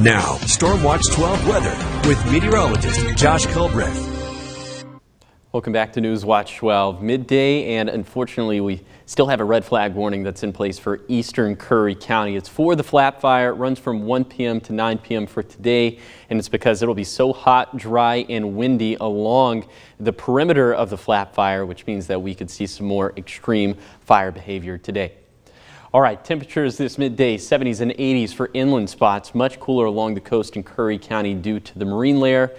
Now, Stormwatch 12 weather with meteorologist Josh Culbreth. Welcome back to Newswatch 12. Midday, and unfortunately we still have a red flag warning that's in place for eastern Curry County. It's for the flat fire. It runs from 1 p.m. to 9 p.m. for today, and it's because it'll be so hot, dry, and windy along the perimeter of the flat fire, which means that we could see some more extreme fire behavior today. All right, temperatures this midday, 70s and 80s for inland spots, much cooler along the coast in Curry County due to the marine layer.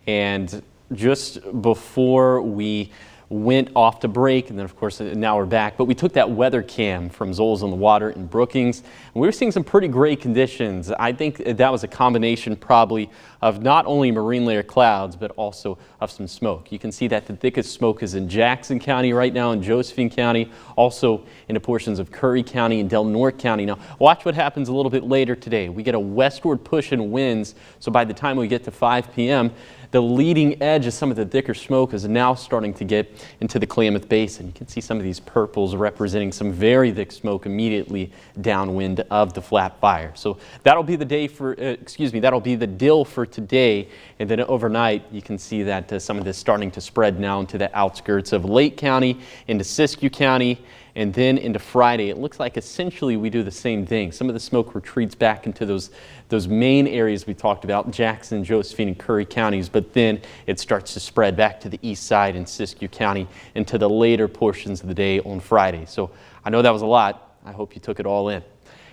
And just before we went off to break, and then of course now we're back, but we took that weather cam from Zoles on the Water in Brookings, and we were seeing some pretty gray conditions. I think that was a combination probably of not only marine layer clouds, but also of some smoke. You can see that the thickest smoke is in Jackson County right now, in Josephine County, also into portions of Curry County and Del Norte County. Now watch what happens a little bit later today. We get a westward push in winds, so by the time we get to 5 p.m., the leading edge of some of the thicker smoke is now starting to get into the Klamath Basin. You can see some of these purples representing some very thick smoke immediately downwind of the flat fire. So that'll be the day for, that'll be the deal for today. And then overnight, you can see that some of this starting to spread now into the outskirts of Lake County, into Siskiyou County, and then into Friday. It looks like essentially we do the same thing. Some of the smoke retreats back into those main areas we talked about, Jackson, Josephine, and Curry counties, but then it starts to spread back to the east side in Siskiyou County into the later portions of the day on Friday. So I know that was a lot. I hope you took it all in.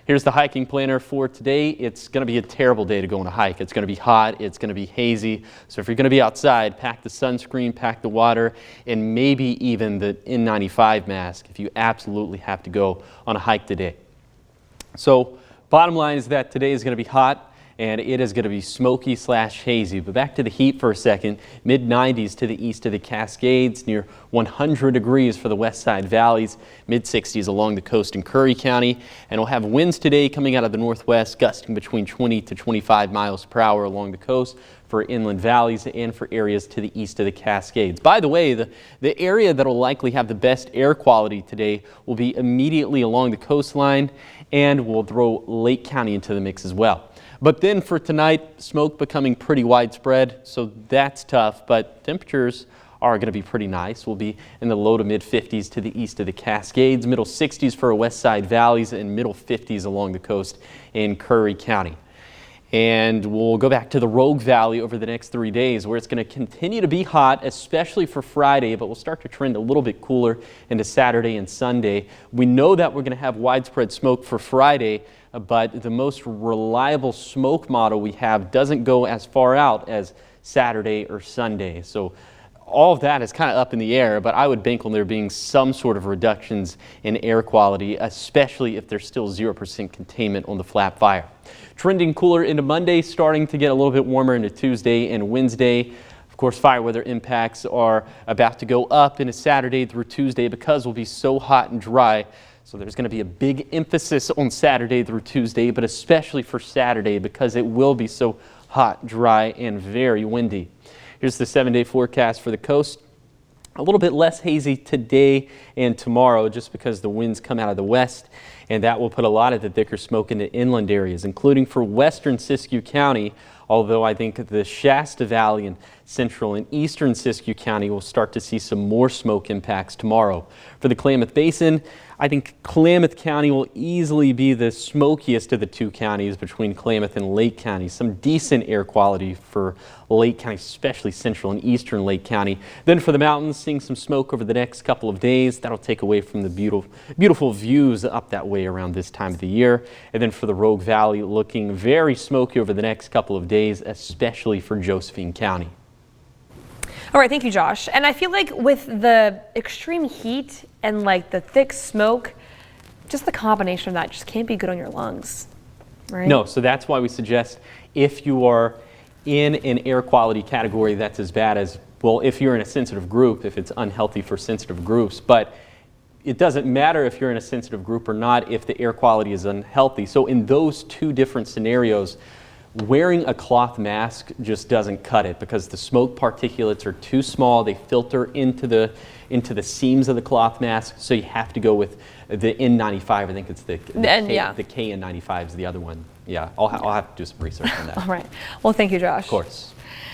Here's the hiking planner for today. It's going to be a terrible day to go on a hike. It's going to be hot. It's going to be hazy. So if you're going to be outside, pack the sunscreen, pack the water, and maybe even the N95 mask if you absolutely have to go on a hike today. So bottom line is that today is going to be hot, and it is going to be smoky / hazy. But back to the heat for a second. Mid-90s to the east of the Cascades, near 100 degrees for the west side valleys, mid-60s along the coast in Curry County. And we'll have winds today coming out of the northwest, gusting between 20 to 25 miles per hour along the coast for inland valleys and for areas to the east of the Cascades. By the way, the area that will likely have the best air quality today will be immediately along the coastline, and we'll throw Lake County into the mix as well. But then for tonight, smoke becoming pretty widespread, so that's tough, but temperatures are going to be pretty nice. We'll be in the low to mid 50s to the east of the Cascades, middle 60s for west side valleys, and middle 50s along the coast in Curry County. And we'll go back to the Rogue Valley over the next 3 days, where it's going to continue to be hot, especially for Friday, but we'll start to trend a little bit cooler into Saturday and Sunday. We know that we're going to have widespread smoke for Friday, but the most reliable smoke model we have doesn't go as far out as Saturday or Sunday. So all of that is kind of up in the air, but I would bank on there being some sort of reductions in air quality, especially if there's still 0% containment on the flat fire. Trending cooler into Monday, starting to get a little bit warmer into Tuesday and Wednesday. Of course, fire weather impacts are about to go up into Saturday through Tuesday because we'll be so hot and dry. So there's going to be a big emphasis on Saturday through Tuesday, but especially for Saturday because it will be so hot, dry, and very windy. Here's the 7-day forecast for the coast. A little bit less hazy today and tomorrow just because the winds come out of the west, and that will put a lot of the thicker smoke into inland areas, including for western Siskiyou County, although I think the Shasta Valley and central and eastern Siskiyou County will start to see some more smoke impacts tomorrow. For the Klamath Basin, I think Klamath County will easily be the smokiest of the two counties between Klamath and Lake County. Some decent air quality for Lake County, especially central and eastern Lake County. Then for the mountains, seeing some smoke over the next couple of days. That'll take away from the beautiful views up that way around this time of the year. And then for the Rogue Valley, looking very smoky over the next couple of days, especially for Josephine County. All right, thank you, Josh. And I feel like with the extreme heat and like the thick smoke, just the combination of that just can't be good on your lungs, right? No, so that's why we suggest if you are in an air quality category that's as bad as, well, if you're in a sensitive group, if it's unhealthy for sensitive groups, but it doesn't matter if you're in a sensitive group or not if the air quality is unhealthy. So in those two different scenarios, wearing a cloth mask just doesn't cut it because the smoke particulates are too small. They filter into the seams of the cloth mask, so you have to go with the N95. I think it's the KN95 is the other one. Yeah, I'll have to do some research on that. All right. Well, thank you, Josh. Of course.